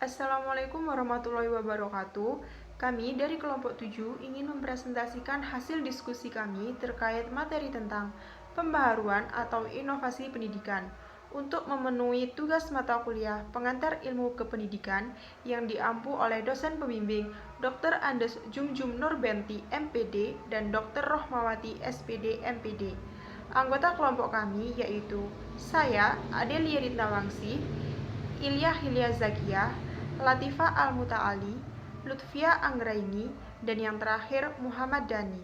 Assalamualaikum warahmatullahi wabarakatuh. Kami dari kelompok 7 ingin mempresentasikan hasil diskusi kami terkait materi tentang pembaharuan atau inovasi pendidikan untuk memenuhi tugas mata kuliah pengantar ilmu kependidikan yang diampu oleh dosen pembimbing Dr. Andes Jumjum Nurbenti MPD dan Dr. Rohmawati SPD MPD. Anggota kelompok kami yaitu saya, Adelia Ritnawangsi, Ilya Hilya Zakia, Latifa Al-Muta'ali, Lutfia Anggraini, dan yang terakhir Muhammad Dani.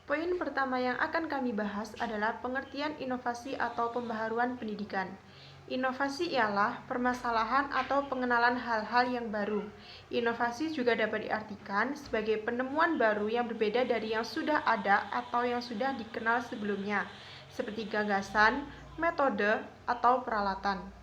Poin pertama yang akan kami bahas adalah pengertian inovasi atau pembaharuan pendidikan. Inovasi ialah permasalahan atau pengenalan hal-hal yang baru. Inovasi juga dapat diartikan sebagai penemuan baru yang berbeda dari yang sudah ada atau yang sudah dikenal sebelumnya, seperti gagasan, metode, atau peralatan.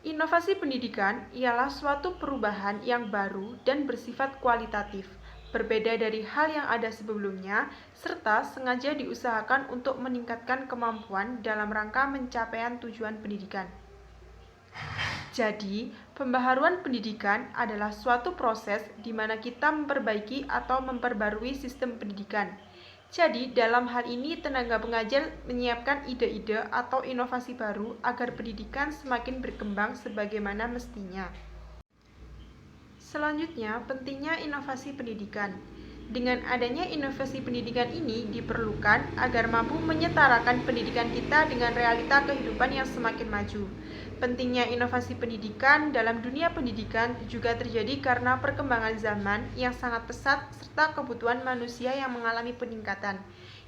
Inovasi pendidikan ialah suatu perubahan yang baru dan bersifat kualitatif, berbeda dari hal yang ada sebelumnya, serta sengaja diusahakan untuk meningkatkan kemampuan dalam rangka pencapaian tujuan pendidikan. Jadi, pembaharuan pendidikan adalah suatu proses di mana kita memperbaiki atau memperbarui sistem pendidikan. Jadi, dalam hal ini tenaga pengajar menyiapkan ide-ide atau inovasi baru agar pendidikan semakin berkembang sebagaimana mestinya. Selanjutnya, pentingnya inovasi pendidikan. Dengan adanya inovasi pendidikan ini diperlukan agar mampu menyetarakan pendidikan kita dengan realita kehidupan yang semakin maju. Pentingnya inovasi pendidikan dalam dunia pendidikan juga terjadi karena perkembangan zaman yang sangat pesat serta kebutuhan manusia yang mengalami peningkatan.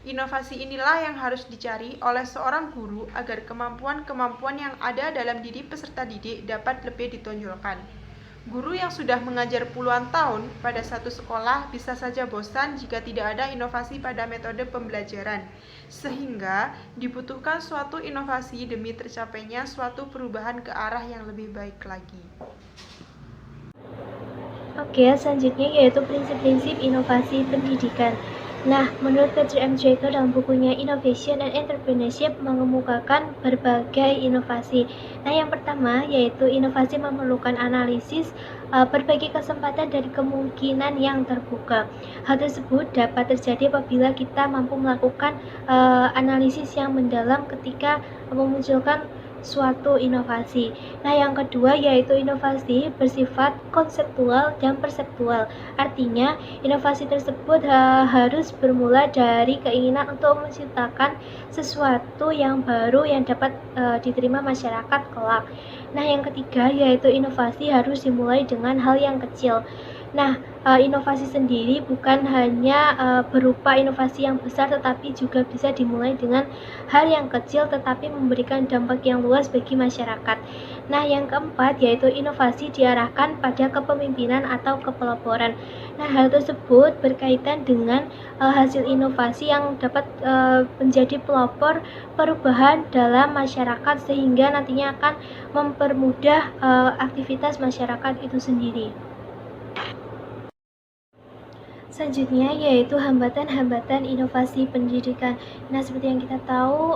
Inovasi inilah yang harus dicari oleh seorang guru agar kemampuan-kemampuan yang ada dalam diri peserta didik dapat lebih ditonjolkan. Guru yang sudah mengajar puluhan tahun pada satu sekolah bisa saja bosan jika tidak ada inovasi pada metode pembelajaran, sehingga dibutuhkan suatu inovasi demi tercapainya suatu perubahan ke arah yang lebih baik lagi. Oke, selanjutnya yaitu prinsip-prinsip inovasi pendidikan. Nah, menurut Patrick M. Drucker dalam bukunya Innovation and Entrepreneurship mengemukakan berbagai inovasi. Nah, yang pertama yaitu inovasi memerlukan analisis berbagai kesempatan dan kemungkinan yang terbuka. Hal tersebut dapat terjadi apabila kita mampu melakukan analisis yang mendalam ketika memunculkan suatu inovasi. Nah, yang kedua yaitu inovasi bersifat konseptual dan perseptual. Artinya, inovasi tersebut harus bermula dari keinginan untuk menciptakan sesuatu yang baru yang dapat diterima masyarakat kelak. Nah, yang ketiga yaitu inovasi harus dimulai dengan hal yang kecil. Nah, inovasi sendiri bukan hanya berupa inovasi yang besar, tetapi juga bisa dimulai dengan hal yang kecil tetapi memberikan dampak yang luas bagi masyarakat. Nah, yang keempat yaitu inovasi diarahkan pada kepemimpinan atau kepelaporan. Nah, hal tersebut berkaitan dengan hasil inovasi yang dapat menjadi pelopor perubahan dalam masyarakat sehingga nantinya akan mempermudah aktivitas masyarakat itu sendiri. Selanjutnya yaitu hambatan-hambatan inovasi pendidikan. Nah, seperti yang kita tahu,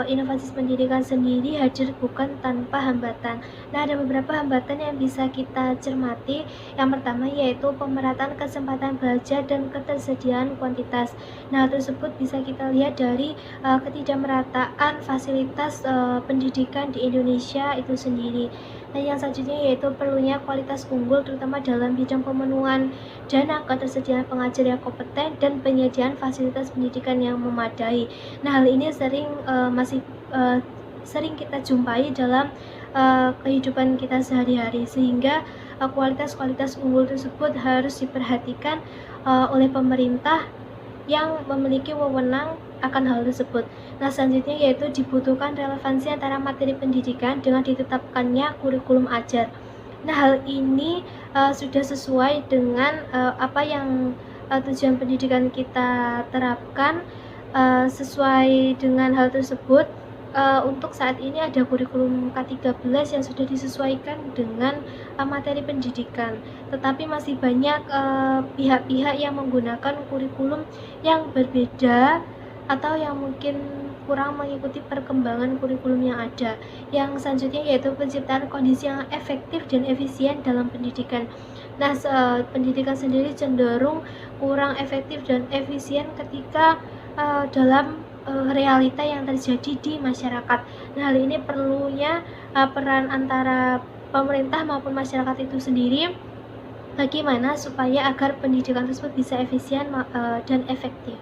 inovasi pendidikan sendiri hadir bukan tanpa hambatan. Nah, ada beberapa hambatan yang bisa kita cermati. Yang pertama yaitu pemerataan kesempatan belajar dan ketersediaan kuantitas. Nah, hal tersebut bisa kita lihat dari ketidakmerataan fasilitas pendidikan di Indonesia itu sendiri. Nah, yang selanjutnya yaitu perlunya kualitas unggul terutama dalam bidang pemenuhan dana, ketersediaan pengajar yang kompeten, dan penyediaan fasilitas pendidikan yang memadai. Nah, hal ini sering kita jumpai dalam kehidupan kita sehari-hari sehingga kualitas-kualitas unggul tersebut harus diperhatikan oleh pemerintah yang memiliki wewenang akan hal tersebut. Nah, selanjutnya yaitu dibutuhkan relevansi antara materi pendidikan dengan ditetapkannya kurikulum ajar. Nah, hal ini sudah sesuai dengan apa yang tujuan pendidikan kita terapkan. Sesuai dengan hal tersebut, untuk saat ini ada kurikulum K13 yang sudah disesuaikan dengan materi pendidikan, tetapi masih banyak pihak-pihak yang menggunakan kurikulum yang berbeda atau yang mungkin kurang mengikuti perkembangan kurikulum yang ada. Yang selanjutnya yaitu penciptaan kondisi yang efektif dan efisien dalam pendidikan. Nah, pendidikan sendiri cenderung kurang efektif dan efisien ketika dalam realita yang terjadi di masyarakat. Nah, hal ini perlunya peran antara pemerintah maupun masyarakat itu sendiri, bagaimana supaya agar pendidikan tersebut bisa efisien dan efektif.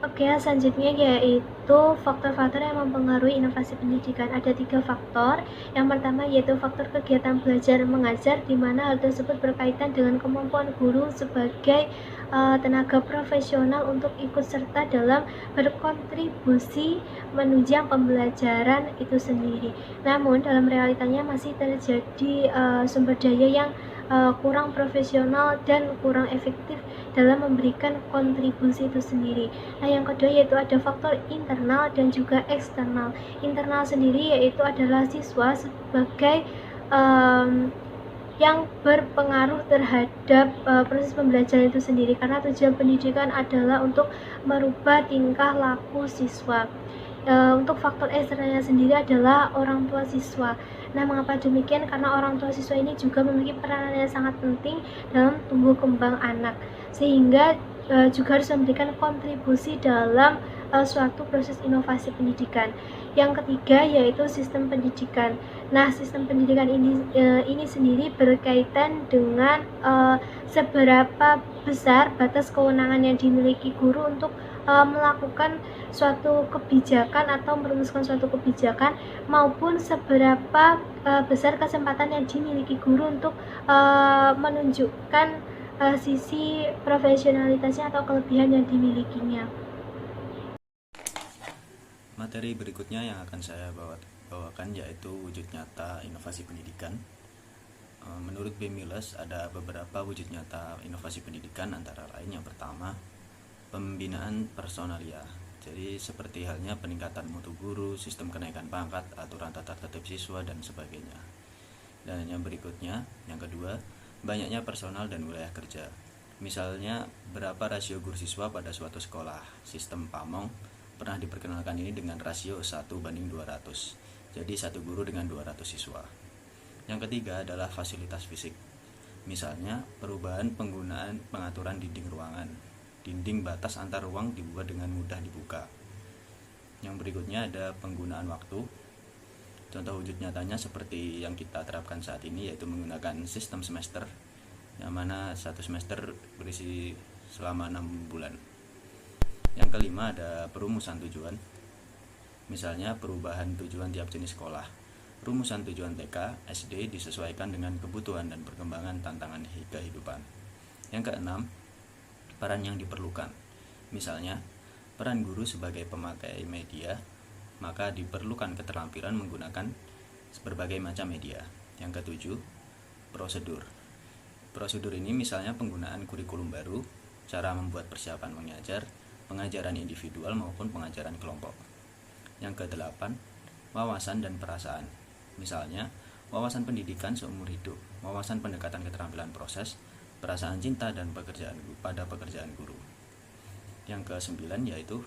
Oke, selanjutnya yaitu faktor-faktor yang mempengaruhi inovasi pendidikan. Ada 3 faktor. Yang pertama yaitu faktor kegiatan belajar mengajar, di mana hal tersebut berkaitan dengan kemampuan guru sebagai tenaga profesional untuk ikut serta dalam berkontribusi menunjang pembelajaran itu sendiri. Namun dalam realitanya masih terjadi sumber daya yang kurang profesional dan kurang efektif dalam memberikan kontribusi itu sendiri. Nah, yang kedua yaitu ada faktor internal dan juga eksternal. Internal sendiri yaitu adalah siswa sebagai yang berpengaruh terhadap proses pembelajaran itu sendiri, karena tujuan pendidikan adalah untuk merubah tingkah laku siswa. Untuk faktor eksternalnya sendiri adalah orang tua siswa. Nah, mengapa demikian? Karena orang tua siswa ini juga memiliki peranan yang sangat penting dalam tumbuh kembang anak, sehingga juga harus memberikan kontribusi dalam suatu proses inovasi pendidikan. Yang ketiga yaitu sistem pendidikan. Nah, sistem pendidikan ini sendiri berkaitan dengan seberapa besar batas kewenangan yang dimiliki guru untuk melakukan suatu kebijakan atau merumuskan suatu kebijakan, maupun seberapa besar kesempatan yang dimiliki guru untuk menunjukkan sisi profesionalitasnya atau kelebihan yang dimilikinya. Materi berikutnya yang akan saya bawakan yaitu wujud nyata inovasi pendidikan. Menurut B. Miles ada beberapa wujud nyata inovasi pendidikan, antara lain yang pertama pembinaan personalia. Jadi seperti halnya peningkatan mutu guru, sistem kenaikan pangkat, aturan tata tertib siswa dan sebagainya. Dan yang berikutnya, yang kedua, banyaknya personal dan wilayah kerja. Misalnya berapa rasio guru siswa pada suatu sekolah. Sistem Pamong pernah diperkenalkan ini dengan rasio 1:200. Jadi 1 guru dengan 200 siswa. Yang ketiga adalah fasilitas fisik. Misalnya perubahan penggunaan pengaturan dinding ruangan. Dinding batas antar ruang dibuat dengan mudah dibuka. Yang berikutnya ada penggunaan waktu. Contoh wujud nyatanya seperti yang kita terapkan saat ini, yaitu menggunakan sistem semester, yang mana satu semester berisi selama 6 bulan. Yang kelima ada perumusan tujuan. Misalnya perubahan tujuan tiap jenis sekolah. Rumusan tujuan TK, SD disesuaikan dengan kebutuhan dan perkembangan tantangan kehidupan. Yang keenam, peran yang diperlukan. Misalnya, peran guru sebagai pemakai media, maka diperlukan keterampilan menggunakan berbagai macam media. Yang ketujuh, prosedur. Prosedur ini misalnya penggunaan kurikulum baru, cara membuat persiapan mengajar, pengajaran individual maupun pengajaran kelompok. Yang kedelapan, wawasan dan perasaan. Misalnya, wawasan pendidikan seumur hidup, wawasan pendekatan keterampilan proses, perasaan cinta dan pekerjaan guru. Yang kesembilan yaitu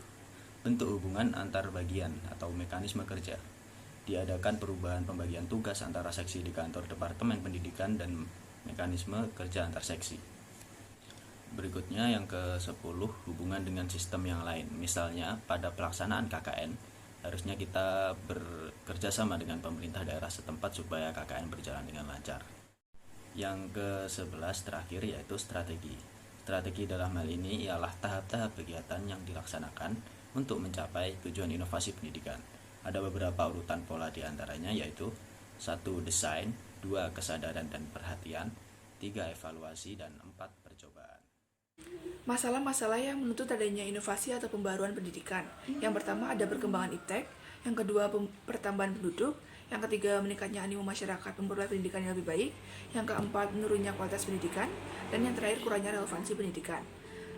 bentuk hubungan antar bagian atau mekanisme kerja. Diadakan perubahan pembagian tugas antara seksi di kantor Departemen Pendidikan dan mekanisme kerja antar seksi. Berikutnya yang ke-10, hubungan dengan sistem yang lain. Misalnya pada pelaksanaan KKN, harusnya kita bekerja sama dengan pemerintah daerah setempat supaya KKN berjalan dengan lancar. Yang ke-11 terakhir yaitu strategi. Strategi dalam hal ini ialah tahap-tahap kegiatan yang dilaksanakan untuk mencapai tujuan inovasi pendidikan. Ada beberapa urutan pola diantaranya yaitu 1. Desain, 2. Kesadaran dan perhatian, 3. Evaluasi, dan 4. Percobaan. Masalah-masalah yang menuntut adanya inovasi atau pembaruan pendidikan. Yang pertama ada perkembangan iptek, yang kedua pertambahan penduduk, yang ketiga meningkatnya animo masyarakat memperoleh pendidikan yang lebih baik, yang keempat menurunnya kualitas pendidikan, dan yang terakhir kurangnya relevansi pendidikan.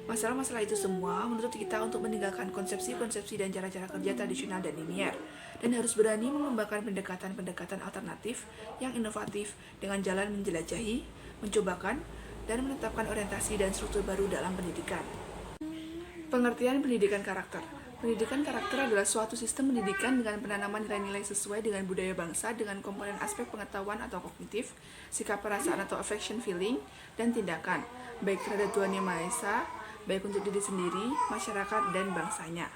Masalah-masalah itu semua menuntut kita untuk meninggalkan konsepsi-konsepsi dan cara-cara kerja tradisional dan linier, dan harus berani mengembangkan pendekatan-pendekatan alternatif yang inovatif dengan jalan menjelajahi, mencobakan, dan menetapkan orientasi dan struktur baru dalam pendidikan. Pengertian pendidikan karakter. Pendidikan karakter adalah suatu sistem pendidikan dengan penanaman nilai-nilai sesuai dengan budaya bangsa dengan komponen aspek pengetahuan atau kognitif, sikap perasaan atau affection feeling, dan tindakan, baik terhadap Tuhan Yang Maha Esa, baik untuk diri sendiri, masyarakat, dan bangsanya.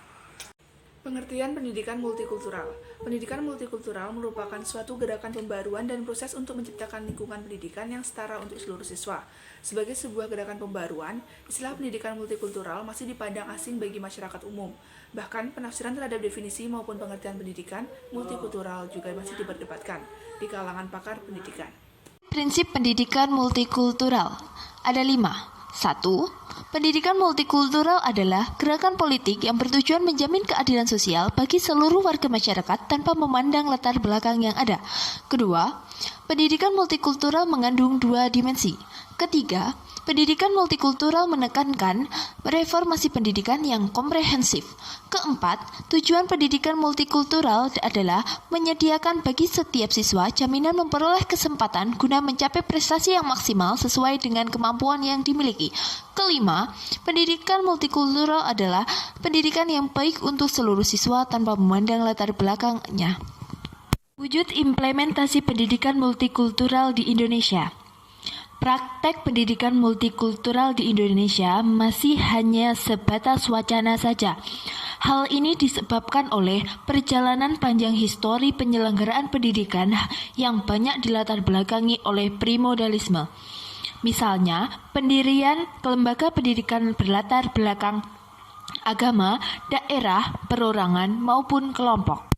Pengertian pendidikan multikultural. Pendidikan multikultural merupakan suatu gerakan pembaruan dan proses untuk menciptakan lingkungan pendidikan yang setara untuk seluruh siswa. Sebagai sebuah gerakan pembaruan, istilah pendidikan multikultural masih dipandang asing bagi masyarakat umum. Bahkan, penafsiran terhadap definisi maupun pengertian pendidikan multikultural juga masih diperdebatkan di kalangan pakar pendidikan. Prinsip pendidikan multikultural ada 5. 1. Pendidikan multikultural adalah gerakan politik yang bertujuan menjamin keadilan sosial bagi seluruh warga masyarakat tanpa memandang latar belakang yang ada. Kedua, pendidikan multikultural mengandung 2 dimensi. Ketiga, pendidikan multikultural menekankan reformasi pendidikan yang komprehensif. Keempat, tujuan pendidikan multikultural adalah menyediakan bagi setiap siswa jaminan memperoleh kesempatan guna mencapai prestasi yang maksimal sesuai dengan kemampuan yang dimiliki. Kelima, pendidikan multikultural adalah pendidikan yang baik untuk seluruh siswa tanpa memandang latar belakangnya. Wujud implementasi pendidikan multikultural di Indonesia. Praktek pendidikan multikultural di Indonesia masih hanya sebatas wacana saja. Hal ini disebabkan oleh perjalanan panjang histori penyelenggaraan pendidikan yang banyak dilatar belakangi oleh primodalisme. Misalnya, pendirian lembaga pendidikan berlatar belakang agama, daerah, perorangan, maupun kelompok.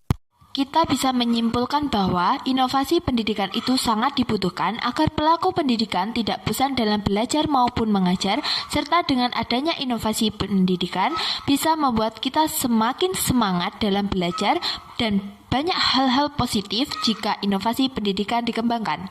Kita bisa menyimpulkan bahwa inovasi pendidikan itu sangat dibutuhkan agar pelaku pendidikan tidak bosan dalam belajar maupun mengajar, serta dengan adanya inovasi pendidikan bisa membuat kita semakin semangat dalam belajar dan banyak hal-hal positif jika inovasi pendidikan dikembangkan.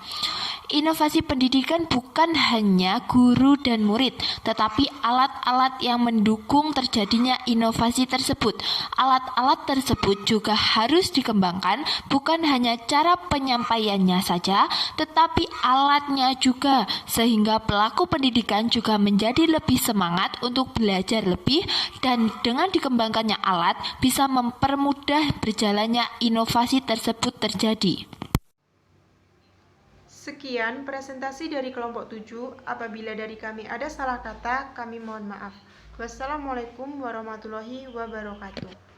Inovasi pendidikan bukan hanya guru dan murid, tetapi alat-alat yang mendukung terjadinya inovasi tersebut. Alat-alat tersebut juga harus dikembangkan, bukan hanya cara penyampaiannya saja, tetapi alatnya juga, sehingga pelaku pendidikan juga menjadi lebih semangat untuk belajar lebih, dan dengan dikembangkannya alat bisa mempermudah berjalannya inovasi tersebut terjadi. Sekian presentasi dari kelompok 7. Apabila dari kami ada salah kata, kami mohon maaf. Wassalamualaikum warahmatullahi wabarakatuh.